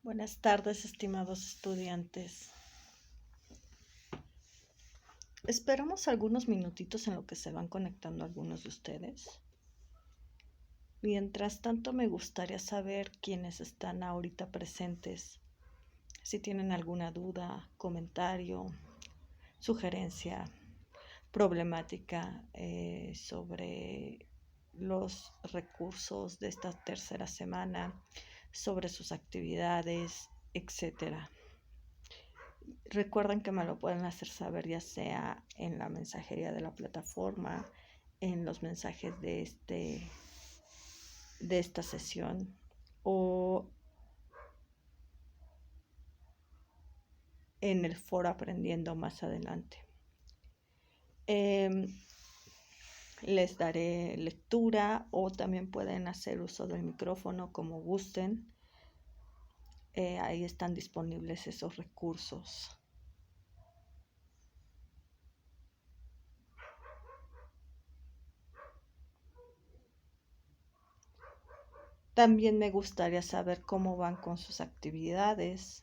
Buenas tardes, estimados estudiantes. Esperamos algunos minutitos en lo que se van conectando algunos de ustedes. Mientras tanto, me gustaría saber quiénes están ahorita presentes, si tienen alguna duda, comentario, sugerencia, problemática sobre los recursos de esta tercera semana, sobre sus actividades, etcétera. Recuerden que me lo pueden hacer saber ya sea en la mensajería de la plataforma, en los mensajes de esta sesión o en el foro aprendiendo más adelante. Les daré lectura o también pueden hacer uso del micrófono como gusten. Ahí están disponibles esos recursos. También me gustaría saber cómo van con sus actividades.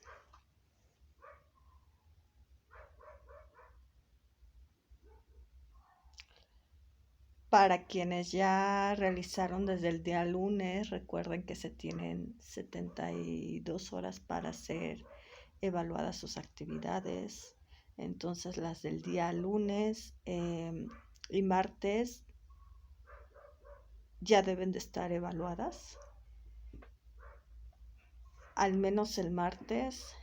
Para quienes ya realizaron desde el día lunes, recuerden que se tienen 72 horas para hacer evaluadas sus actividades. Entonces las del día lunes y martes ya deben de estar evaluadas. Al menos el martes,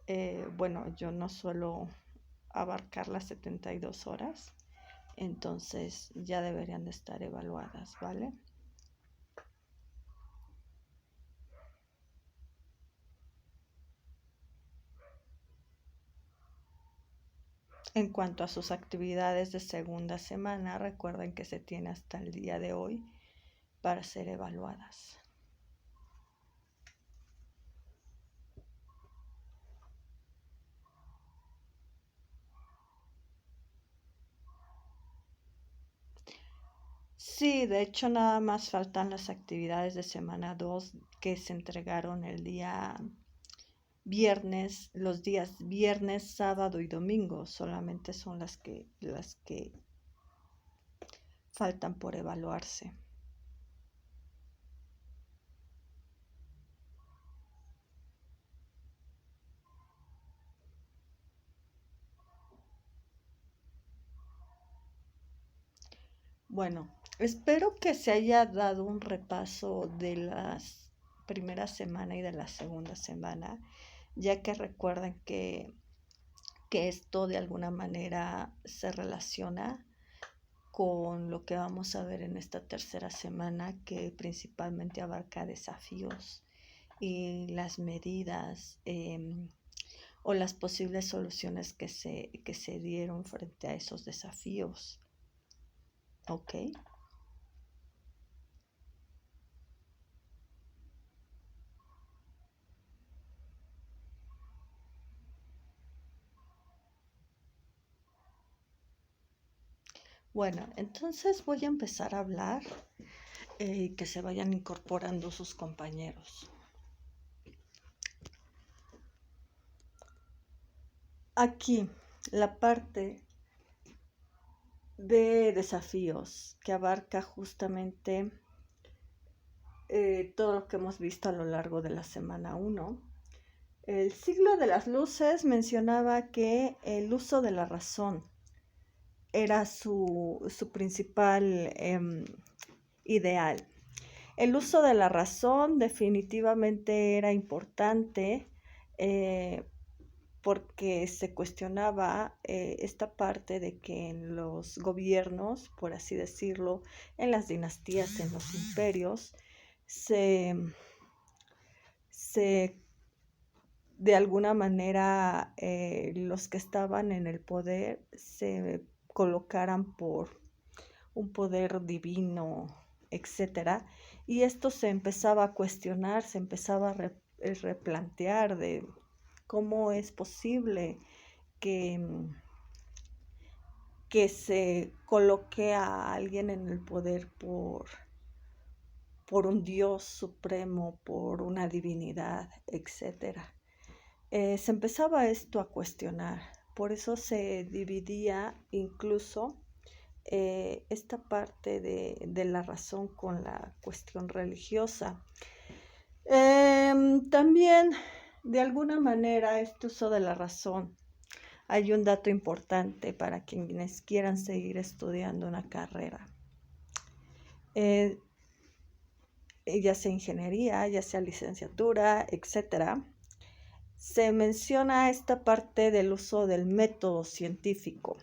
yo no suelo abarcar las 72 horas. Entonces ya deberían de estar evaluadas, ¿vale? En cuanto a sus actividades de segunda semana, recuerden que se tiene hasta el día de hoy para ser evaluadas. Sí, de hecho nada más faltan las actividades de semana 2 que se entregaron el día viernes, los días viernes, sábado y domingo, solamente son las que faltan por evaluarse. Bueno, espero que se haya dado un repaso de la primera semana y de la segunda semana, ya que recuerden que esto de alguna manera se relaciona con lo que vamos a ver en esta tercera semana, que principalmente abarca desafíos y las medidas o las posibles soluciones que se dieron frente a esos desafíos. ¿Ok? Bueno, entonces voy a empezar a hablar y que se vayan incorporando sus compañeros. Aquí, la parte de desafíos que abarca justamente todo lo que hemos visto a lo largo de la semana 1. El siglo de las luces mencionaba que el uso de la razón era su principal ideal. El uso de la razón definitivamente era importante porque se cuestionaba esta parte de que en los gobiernos, por así decirlo, en las dinastías, en los imperios, se de alguna manera los que estaban en el poder se colocaran por un poder divino, etcétera, y esto se empezaba a cuestionar, se empezaba a replantear de cómo es posible que se coloque a alguien en el poder por un Dios supremo, por una divinidad, etc. Se empezaba esto a cuestionar, por eso se dividía incluso esta parte de la razón con la cuestión religiosa. También, de alguna manera, este uso de la razón, hay un dato importante para quienes quieran seguir estudiando una carrera. Ya sea ingeniería, ya sea licenciatura, etc. Se menciona esta parte del uso del método científico.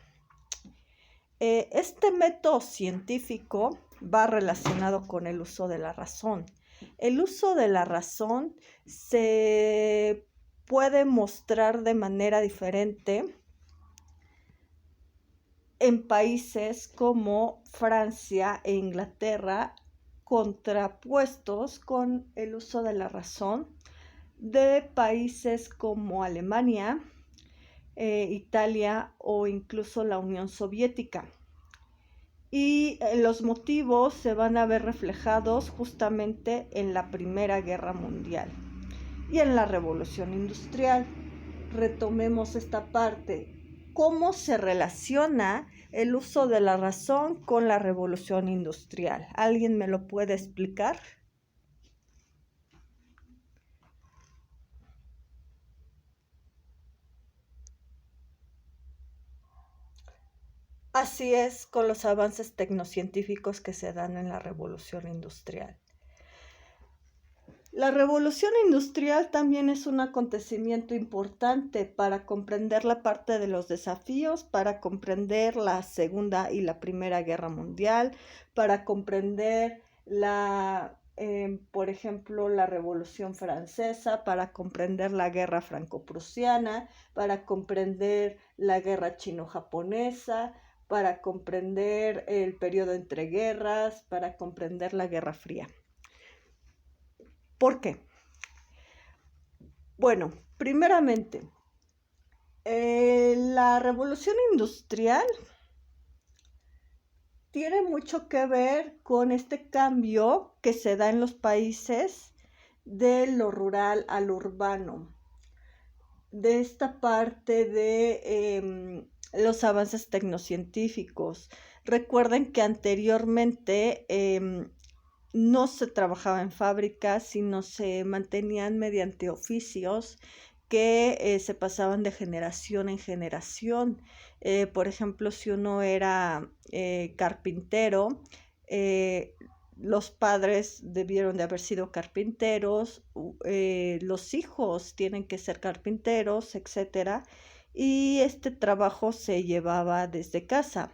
Este método científico va relacionado con el uso de la razón. El uso de la razón se puede mostrar de manera diferente en países como Francia e Inglaterra, contrapuestos con el uso de la razón de países como Alemania, Italia o incluso la Unión Soviética. Y los motivos se van a ver reflejados justamente en la Primera Guerra Mundial y en la Revolución Industrial. Retomemos esta parte. ¿Cómo se relaciona el uso de la razón con la Revolución Industrial? ¿Alguien me lo puede explicar? Así es con los avances tecnocientíficos que se dan en la Revolución Industrial. La Revolución Industrial también es un acontecimiento importante para comprender la parte de los desafíos, para comprender la Segunda y la Primera Guerra Mundial, para comprender por ejemplo, la Revolución Francesa, para comprender la Guerra Franco-Prusiana, para comprender la Guerra Chino-Japonesa, para comprender el periodo entre guerras, para comprender la Guerra Fría. ¿Por qué? Bueno, primeramente, la revolución industrial tiene mucho que ver con este cambio que se da en los países de lo rural a lo urbano, de esta parte de los avances tecnocientíficos. Recuerden que anteriormente no se trabajaba en fábricas, sino se mantenían mediante oficios que se pasaban de generación en generación. Por ejemplo, si uno era carpintero, los padres debieron de haber sido carpinteros, los hijos tienen que ser carpinteros, etc. Y este trabajo se llevaba desde casa.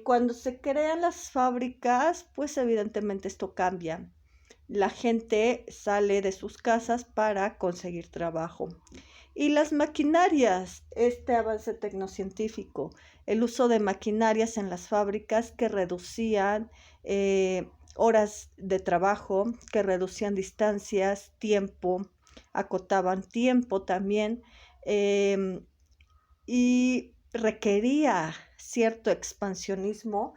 Cuando se crean las fábricas, pues evidentemente esto cambia. La gente sale de sus casas para conseguir trabajo. Y las maquinarias, este avance tecnocientífico, el uso de maquinarias en las fábricas que reducían horas de trabajo, que reducían distancias, tiempo, acotaban tiempo también, y requería cierto expansionismo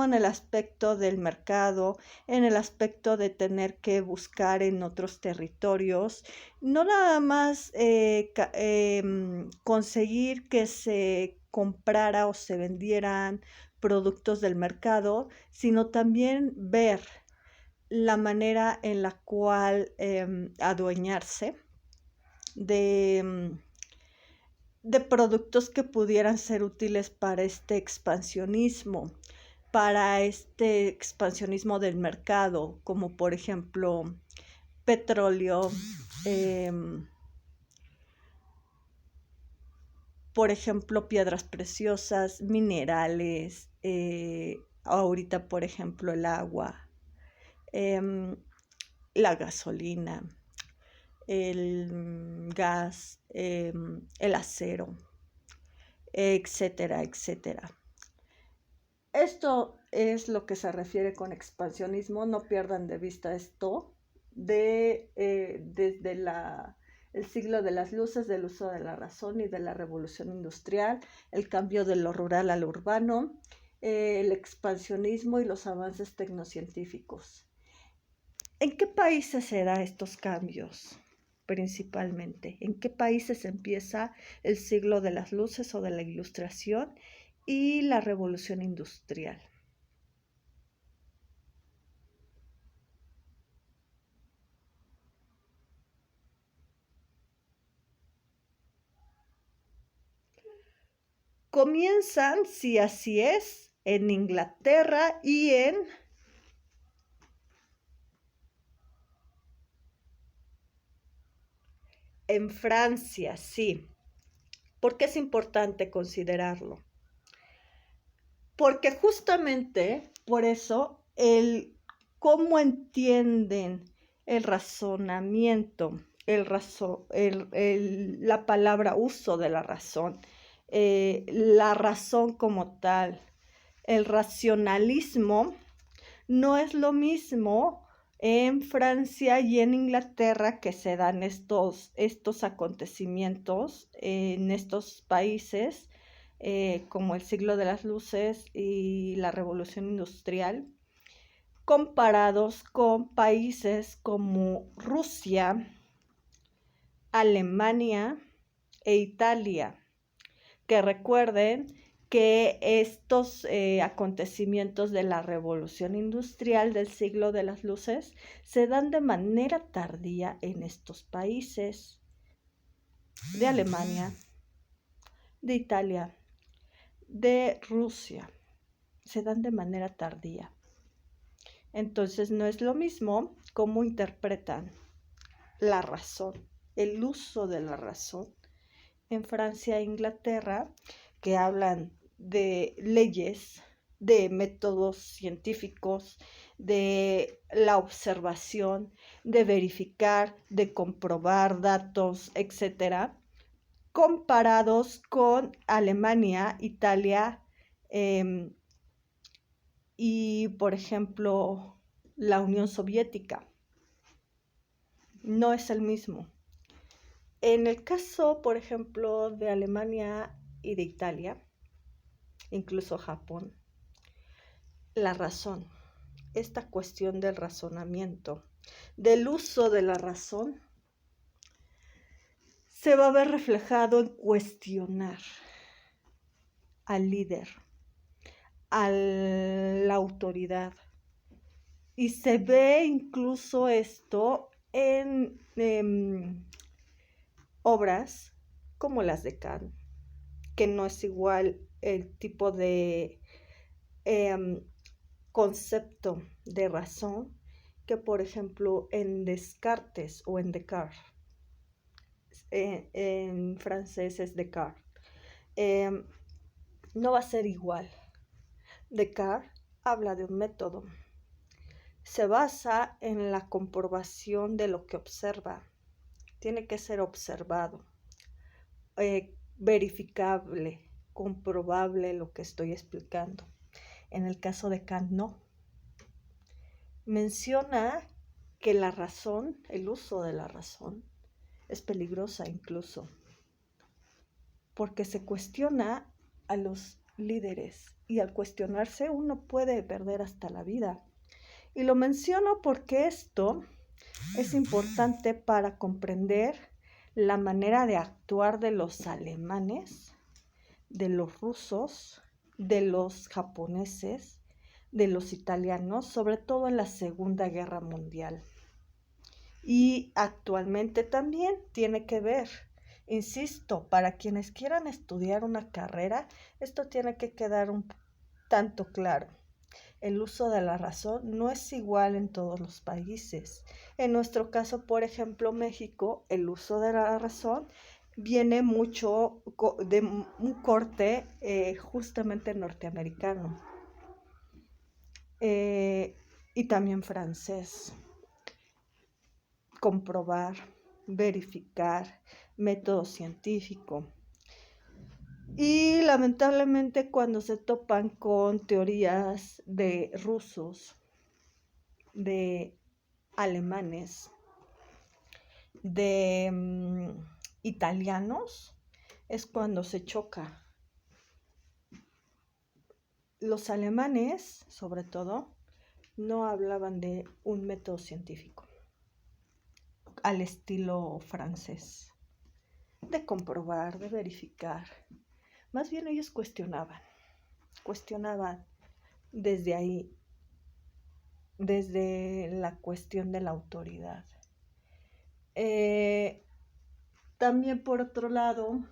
en el aspecto del mercado, en el aspecto de tener que buscar en otros territorios, no nada más conseguir que se comprara o se vendieran productos del mercado, sino también ver la manera en la cual adueñarse de productos que pudieran ser útiles para este expansionismo del mercado, como por ejemplo petróleo, por ejemplo piedras preciosas, minerales, ahorita por ejemplo el agua, la gasolina, el gas, el acero, etcétera, etcétera. Esto es lo que se refiere con expansionismo. No pierdan de vista esto desde el siglo de las luces, del uso de la razón y de la revolución industrial, el cambio de lo rural a lo urbano, el expansionismo y los avances tecnocientíficos. ¿En qué países se dan estos cambios principalmente? ¿En qué países empieza el siglo de las luces o de la ilustración y la revolución industrial? Comienzan, si así es, en Inglaterra y en Francia, sí. ¿Por qué es importante considerarlo? Porque justamente por eso cómo entienden el razonamiento, la palabra uso de la razón, la razón como tal, el racionalismo no es lo mismo en Francia y en Inglaterra que se dan estos acontecimientos en estos países, como el siglo de las luces y la revolución industrial, comparados con países como Rusia, Alemania e Italia, que recuerden que estos acontecimientos de la revolución industrial del siglo de las luces se dan de manera tardía en estos países de Alemania, de Italia, de Rusia. Se dan de manera tardía. Entonces no es lo mismo cómo interpretan la razón, el uso de la razón en Francia e Inglaterra, que hablan de leyes, de métodos científicos, de la observación, de verificar, de comprobar datos, etcétera, comparados con Alemania, Italia y, por ejemplo, la Unión Soviética. No es el mismo. En el caso, por ejemplo, de Alemania y de Italia, incluso Japón, la razón, esta cuestión del razonamiento, del uso de la razón, se va a ver reflejado en cuestionar al líder, a la autoridad. Y se ve incluso esto en obras como las de Kant, que no es igual el tipo de concepto de razón que, por ejemplo, en Descartes o en Descartes. En francés es Descartes. No va a ser igual. Descartes habla de un método. Se basa en la comprobación de lo que observa. Tiene que ser observado, verificable, comprobable lo que estoy explicando. En el caso de Kant, no. Menciona que la razón, el uso de la razón, es peligrosa incluso, porque se cuestiona a los líderes y al cuestionarse uno puede perder hasta la vida. Y lo menciono porque esto es importante para comprender la manera de actuar de los alemanes, de los rusos, de los japoneses, de los italianos, sobre todo en la Segunda Guerra Mundial. Y actualmente también tiene que ver, insisto, para quienes quieran estudiar una carrera, esto tiene que quedar un tanto claro. El uso de la razón no es igual en todos los países. En nuestro caso, por ejemplo, México, el uso de la razón viene mucho de un corte justamente norteamericano y también francés. Comprobar, verificar, método científico. Y lamentablemente cuando se topan con teorías de rusos, de alemanes, de italianos, es cuando se choca los alemanes, sobre todo, no hablaban de un método científico al estilo francés, de comprobar, de verificar. Más bien ellos cuestionaban desde ahí, desde la cuestión de la autoridad. También por otro lado,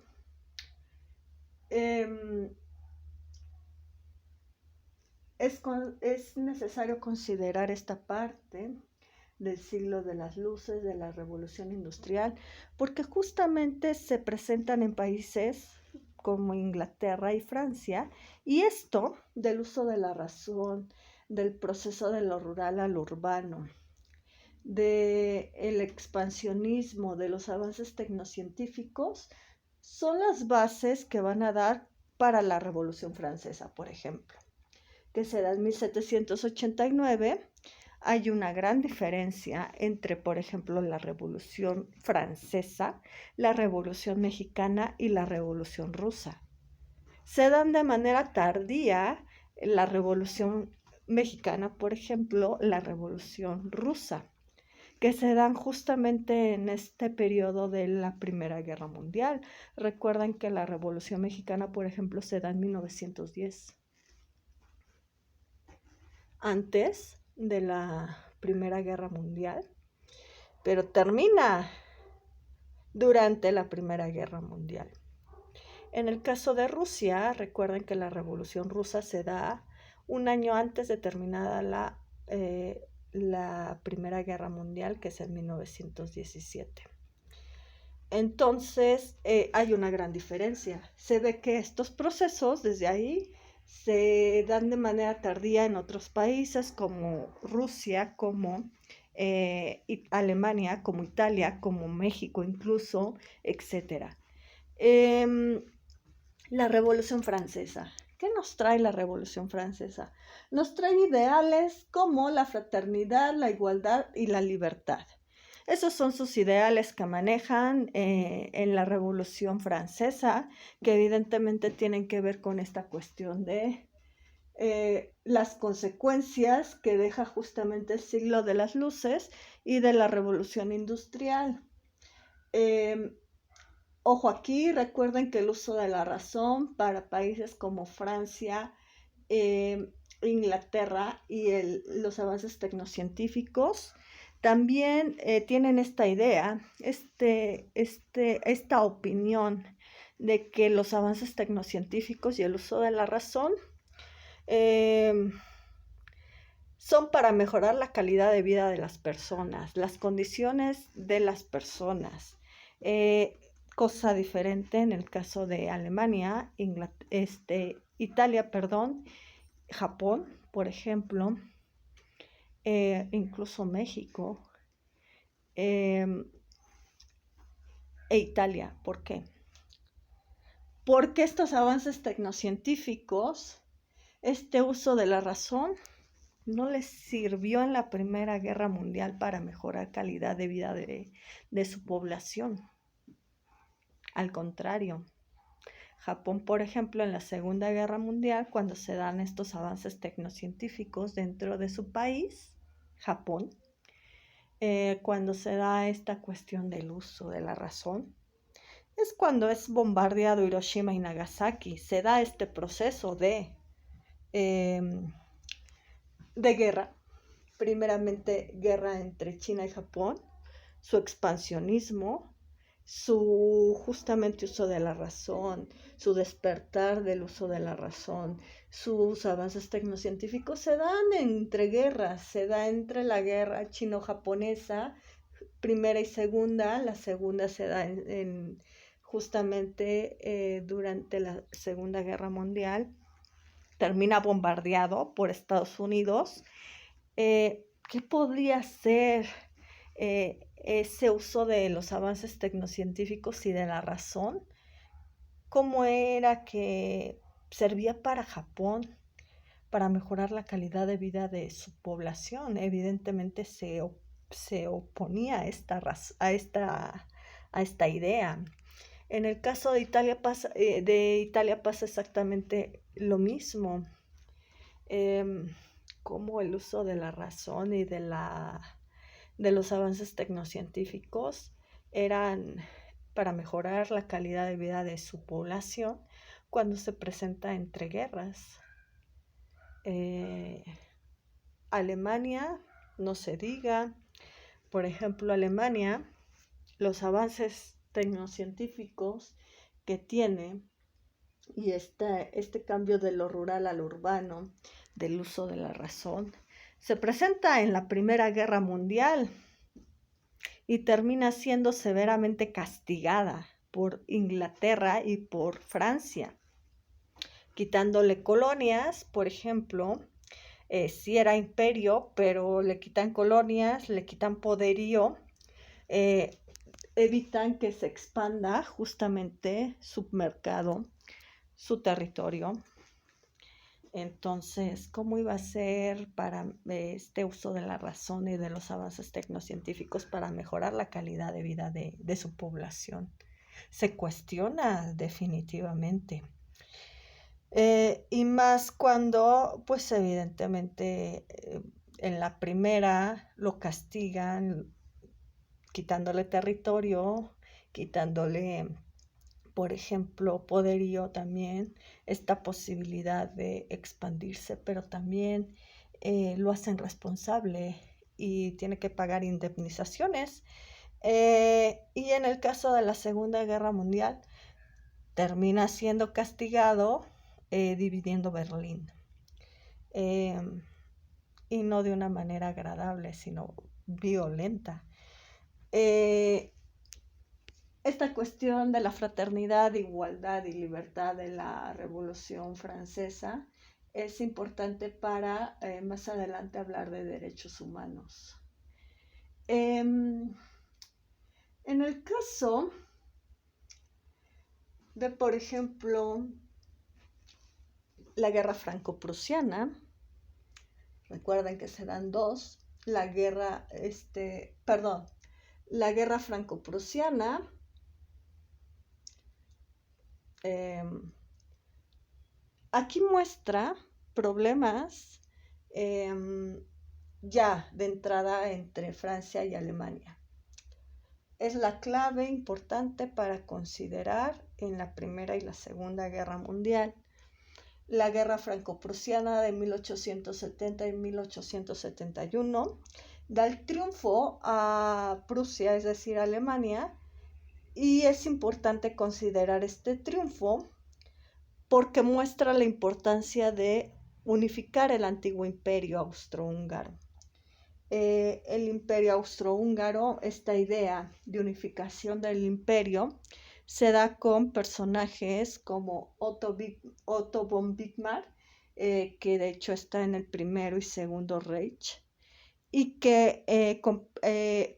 es necesario considerar esta parte del siglo de las luces, de la revolución industrial, porque justamente se presentan en países como Inglaterra y Francia, y esto del uso de la razón, del proceso de lo rural a lo urbano, del expansionismo, de los avances tecnocientíficos, son las bases que van a dar para la Revolución Francesa, por ejemplo, que se da en 1789. Hay una gran diferencia entre, por ejemplo, la Revolución Francesa, la Revolución Mexicana y la Revolución Rusa. Se dan de manera tardía la Revolución Mexicana, por ejemplo, la Revolución Rusa, que se dan justamente en este periodo de la Primera Guerra Mundial. Recuerden que la Revolución Mexicana, por ejemplo, se da en 1910. Antes de la Primera Guerra Mundial, pero termina durante la Primera Guerra Mundial. En el caso de Rusia, recuerden que la Revolución Rusa se da un año antes de terminada la Primera Guerra Mundial, que es en 1917. Entonces, hay una gran diferencia. Se ve que estos procesos, desde ahí, se dan de manera tardía en otros países como Rusia, como Alemania, como Italia, como México incluso, etc. La Revolución Francesa. ¿Qué nos trae la Revolución Francesa? Nos trae ideales como la fraternidad, la igualdad y la libertad. Esos son sus ideales que manejan en la Revolución Francesa, que evidentemente tienen que ver con esta cuestión de las consecuencias que deja justamente el siglo de las luces y de la Revolución Industrial. Ojo aquí, recuerden que el uso de la razón para países como Francia, Inglaterra y los avances tecnocientíficos también tienen esta idea, esta opinión de que los avances tecnocientíficos y el uso de la razón son para mejorar la calidad de vida de las personas, las condiciones de las personas. Cosa diferente en el caso de Alemania, Italia, Japón, por ejemplo, incluso México e Italia. ¿Por qué? Porque estos avances tecnocientíficos, este uso de la razón, no les sirvió en la Primera Guerra Mundial para mejorar calidad de vida de su población. Al contrario, Japón, por ejemplo, en la Segunda Guerra Mundial, cuando se dan estos avances tecnocientíficos dentro de su país, Japón, cuando se da esta cuestión del uso de la razón, es cuando es bombardeado Hiroshima y Nagasaki. Se da este proceso de guerra, primeramente guerra entre China y Japón, su expansionismo, su justamente uso de la razón, su despertar del uso de la razón, sus avances tecnocientíficos se dan entre guerras, se da entre la guerra chino-japonesa, primera y segunda, la segunda se da justamente durante la Segunda Guerra Mundial, termina bombardeado por Estados Unidos. ¿Qué podría ser ese uso de los avances tecnocientíficos y de la razón? ¿Cómo era que servía para Japón, para mejorar la calidad de vida de su población? Evidentemente se oponía a esta idea. En el caso de Italia pasa exactamente lo mismo. cómo el uso de la razón y de los avances tecnocientíficos eran para mejorar la calidad de vida de su población cuando se presenta entre guerras. Alemania, no se diga, por ejemplo, Alemania, los avances tecnocientíficos que tiene y este cambio de lo rural a lo urbano, del uso de la razón, se presenta en la Primera Guerra Mundial y termina siendo severamente castigada por Inglaterra y por Francia, quitándole colonias, por ejemplo. Sí era imperio, pero le quitan colonias, le quitan poderío, evitan que se expanda justamente su mercado, su territorio. Entonces, ¿cómo iba a ser para este uso de la razón y de los avances tecnocientíficos para mejorar la calidad de vida de su población? Se cuestiona definitivamente. Y más cuando, pues evidentemente, en la primera lo castigan quitándole territorio, quitándole, por ejemplo, poderío también, esta posibilidad de expandirse, pero también lo hacen responsable y tiene que pagar indemnizaciones. Y en el caso de la Segunda Guerra Mundial, termina siendo castigado dividiendo Berlín. Y no de una manera agradable, sino violenta. Esta cuestión de la fraternidad, igualdad y libertad de la Revolución Francesa es importante para más adelante hablar de derechos humanos. En el caso de, por ejemplo, la guerra franco-prusiana, recuerden que se dan dos, la guerra franco-prusiana, aquí muestra problemas ya de entrada entre Francia y Alemania. Es la clave importante para considerar en la Primera y la Segunda Guerra Mundial. La guerra franco-prusiana de 1870 y 1871 da el triunfo a Prusia, es decir, a Alemania, y es importante considerar este triunfo porque muestra la importancia de unificar el antiguo imperio austrohúngaro. El imperio austrohúngaro, esta idea de unificación del imperio, se da con personajes como Otto von Bismarck, que de hecho está en el Primero y Segundo Reich, y que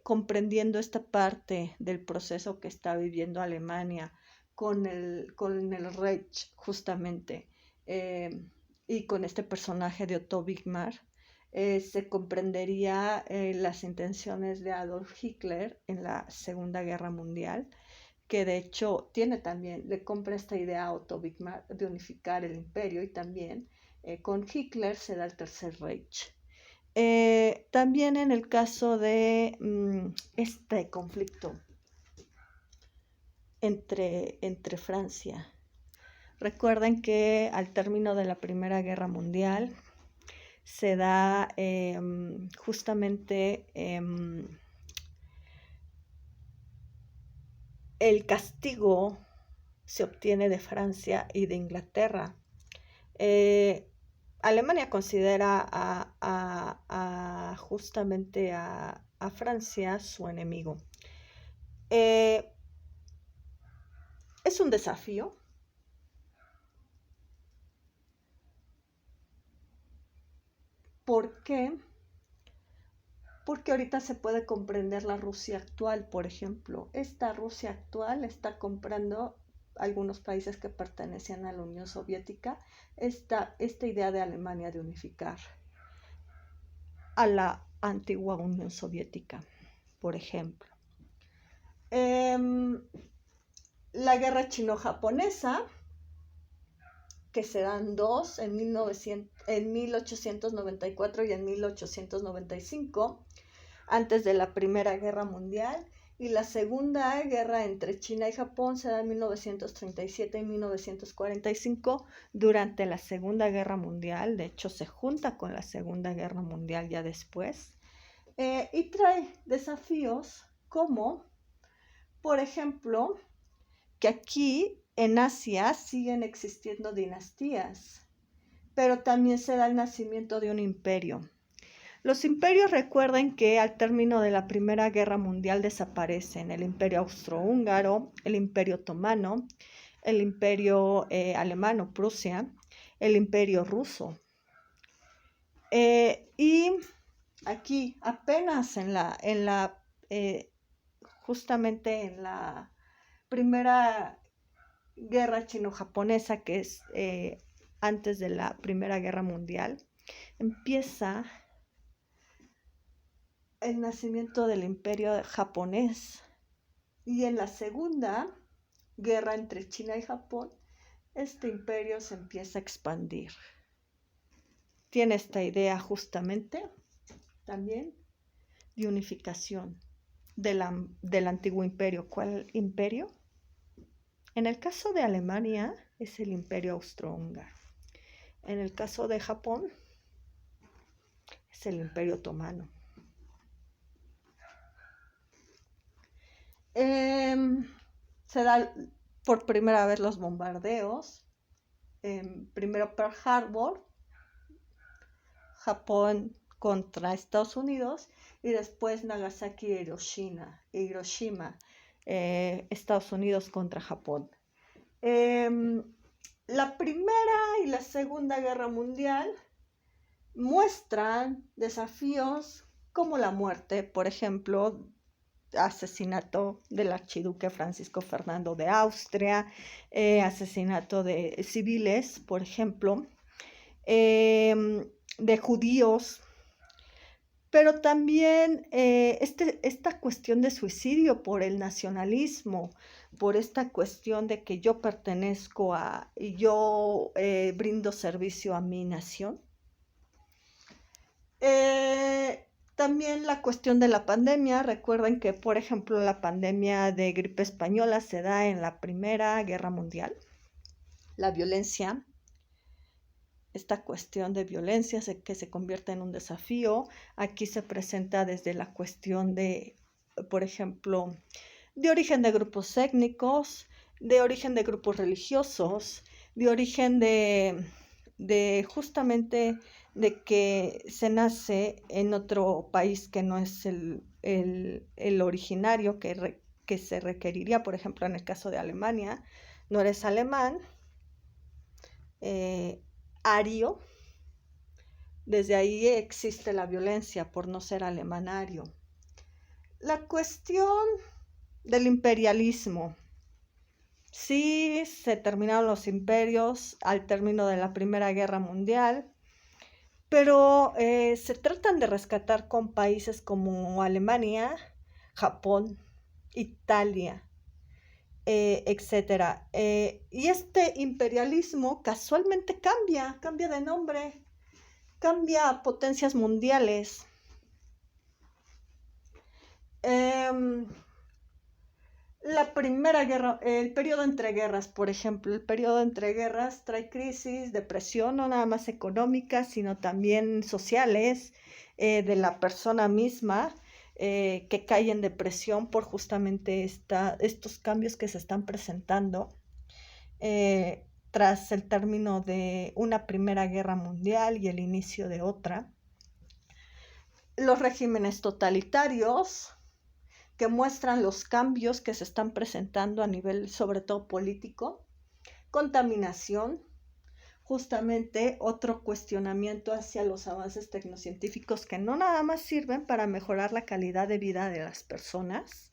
comprendiendo esta parte del proceso que está viviendo Alemania con el Reich justamente, y con este personaje de Otto Bismarck, se comprendería las intenciones de Adolf Hitler en la Segunda Guerra Mundial, que de hecho le compra esta idea a Otto Bismarck de unificar el imperio, y también con Hitler se da el Tercer Reich. También en el caso de este conflicto entre Francia, recuerden que al término de la Primera Guerra Mundial se da justamente el castigo se obtiene de Francia y de Inglaterra. Alemania considera justamente a Francia su enemigo. Es un desafío. ¿Por qué? Porque ahorita se puede comprender la Rusia actual, por ejemplo. Esta Rusia actual está comprando algunos países que pertenecían a la Unión Soviética, esta idea de Alemania de unificar a la antigua Unión Soviética, por ejemplo. La guerra chino-japonesa que se dan dos en 1894 y en 1895, antes de la Primera Guerra Mundial, y la Segunda Guerra entre China y Japón se da en 1937 y 1945 durante la Segunda Guerra Mundial. De hecho, se junta con la Segunda Guerra Mundial ya después, y trae desafíos como, por ejemplo, que aquí en Asia siguen existiendo dinastías, pero también se da el nacimiento de un imperio. Los imperios, recuerden que al término de la Primera Guerra Mundial desaparecen el Imperio Austrohúngaro, el Imperio Otomano, el Imperio Alemano, Prusia, el Imperio Ruso. Y aquí apenas justamente en la Primera Guerra Chino-Japonesa, que es antes de la Primera Guerra Mundial, empieza el nacimiento del imperio japonés, y en la Segunda Guerra entre China y Japón, este imperio se empieza a expandir. Tiene esta idea justamente también de unificación del antiguo imperio. ¿Cuál imperio? En el caso de Alemania es el Imperio Austrohúngaro. En el caso de Japón es el Imperio Otomano. Se da por primera vez los bombardeos. Primero Pearl Harbor, Japón contra Estados Unidos, y después Nagasaki y Hiroshima, Estados Unidos contra Japón. La Primera y la Segunda Guerra Mundial muestran desafíos como la muerte, por ejemplo, asesinato del archiduque Francisco Fernando de Austria, asesinato de civiles, por ejemplo, de judíos, pero también esta cuestión de suicidio por el nacionalismo, por esta cuestión de que yo pertenezco y yo brindo servicio a mi nación. También la cuestión de la pandemia. Recuerden que, por ejemplo, la pandemia de gripe española se da en la Primera Guerra Mundial. La violencia, esta cuestión de violencia que se convierte en un desafío, aquí se presenta desde la cuestión de, por ejemplo, de origen de grupos étnicos, de origen de grupos religiosos, de origen de justamente de que se nace en otro país que no es el originario que se requeriría. Por ejemplo, en el caso de Alemania, no eres alemán, ario. Desde ahí existe la violencia por no ser alemanario. La cuestión del imperialismo. Sí, se terminaron los imperios al término de la Primera Guerra Mundial, pero se tratan de rescatar con países como Alemania, Japón, Italia, etc. Y este imperialismo casualmente cambia de nombre, cambia a potencias mundiales. La Primera Guerra, el periodo entre guerras, por ejemplo, el periodo entre guerras trae crisis, depresión, no nada más económicas, sino también sociales, de la persona misma, que cae en depresión por justamente estos cambios que se están presentando tras el término de una Primera Guerra Mundial y el inicio de otra. Los regímenes totalitarios, que muestran los cambios que se están presentando a nivel, sobre todo político. Contaminación, justamente otro cuestionamiento hacia los avances tecnocientíficos que no nada más sirven para mejorar la calidad de vida de las personas,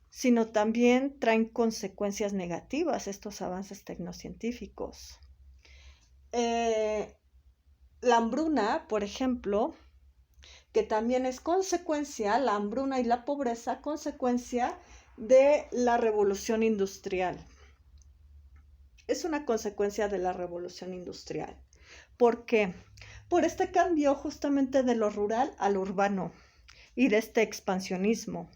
sino también traen consecuencias negativas estos avances tecnocientíficos. La hambruna, por ejemplo, que también es consecuencia, la hambruna y la pobreza, consecuencia de la revolución industrial. es una consecuencia de la revolución industrial. ¿Por qué? Por este cambio justamente de lo rural a lo urbano y de este expansionismo.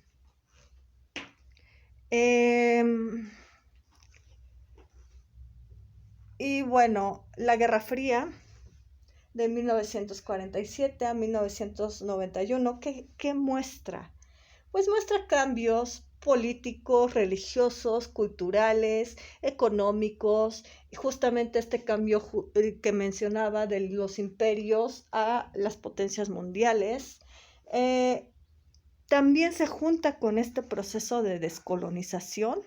Y bueno, la Guerra Fría de 1947 a 1991, ¿qué muestra? Pues muestra cambios políticos, religiosos, culturales, económicos, y justamente este cambio que mencionaba de los imperios a las potencias mundiales. También se junta con este proceso de descolonización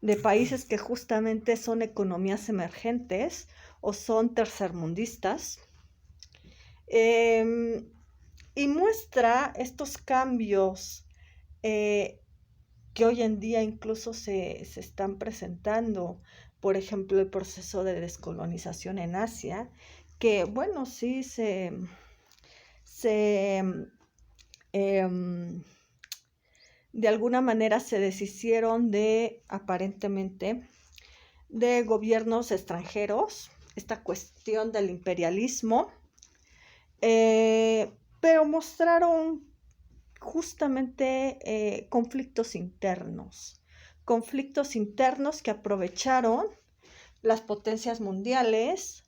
de países que justamente son economías emergentes o son tercermundistas. Y muestra estos cambios que hoy en día incluso se están presentando. Por ejemplo, el proceso de descolonización en Asia, que bueno, sí de alguna manera se deshicieron aparentemente, de gobiernos extranjeros, esta cuestión del imperialismo, pero mostraron justamente conflictos internos que aprovecharon las potencias mundiales,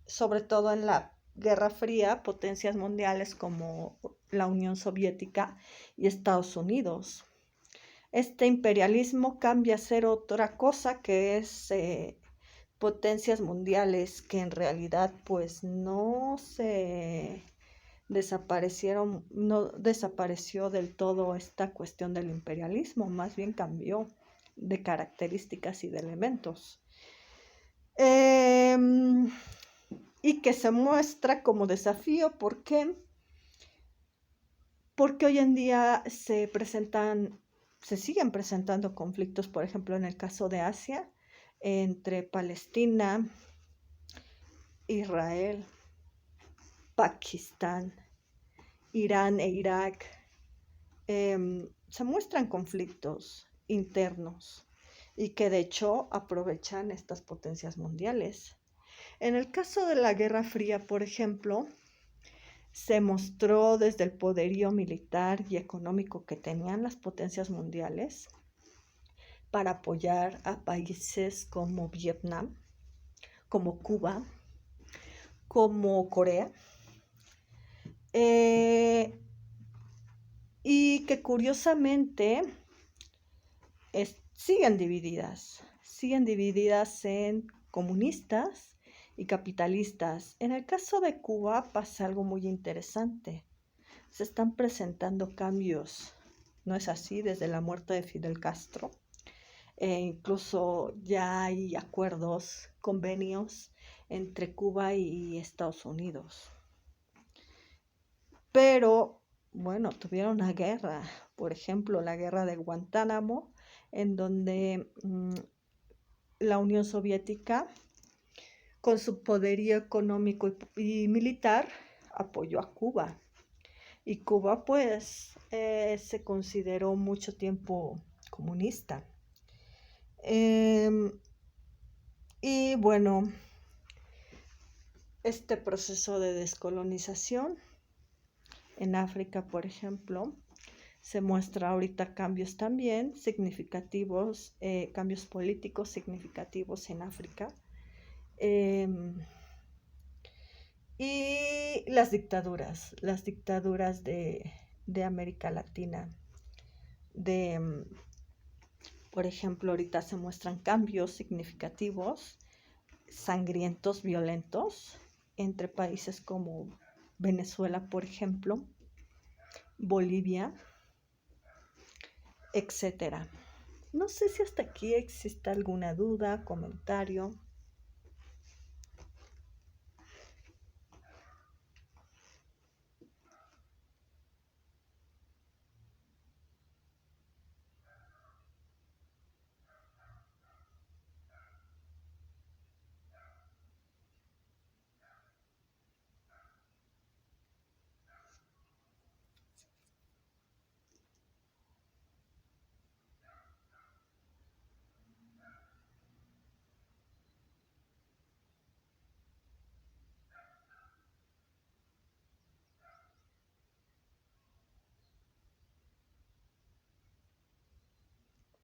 sobre todo en la Guerra Fría, potencias mundiales como la Unión Soviética y Estados Unidos. Este imperialismo cambia a ser otra cosa, que es potencias mundiales, que en realidad pues no desapareció del todo esta cuestión del imperialismo, más bien cambió de características y de elementos. Y que se muestra como desafío, ¿por qué? Porque hoy en día se siguen presentando conflictos, por ejemplo, en el caso de Asia, entre Palestina, Israel, Pakistán, Irán e Irak. Se muestran conflictos internos y que de hecho aprovechan estas potencias mundiales. En el caso de la Guerra Fría, por ejemplo, se mostró desde el poderío militar y económico que tenían las potencias mundiales para apoyar a países como Vietnam, como Cuba, como Corea, y que curiosamente siguen divididas en comunistas y capitalistas. En el caso de Cuba pasa algo muy interesante. Se están presentando cambios, ¿no es así? Desde la muerte de Fidel Castro. Incluso ya hay acuerdos, convenios entre Cuba y Estados Unidos. Pero, bueno, tuvieron una guerra, por ejemplo, la guerra de Guantánamo, en donde la Unión Soviética, con su poderío económico y militar, apoyó a Cuba. Y Cuba, pues, se consideró mucho tiempo comunista. Y bueno, este proceso de descolonización en África, por ejemplo, se muestra ahorita cambios también significativos, cambios políticos significativos en África. Y las dictaduras de América Latina, por ejemplo, ahorita se muestran cambios significativos, sangrientos, violentos, entre países como Venezuela, por ejemplo, Bolivia, etcétera. No sé si hasta aquí existe alguna duda, comentario.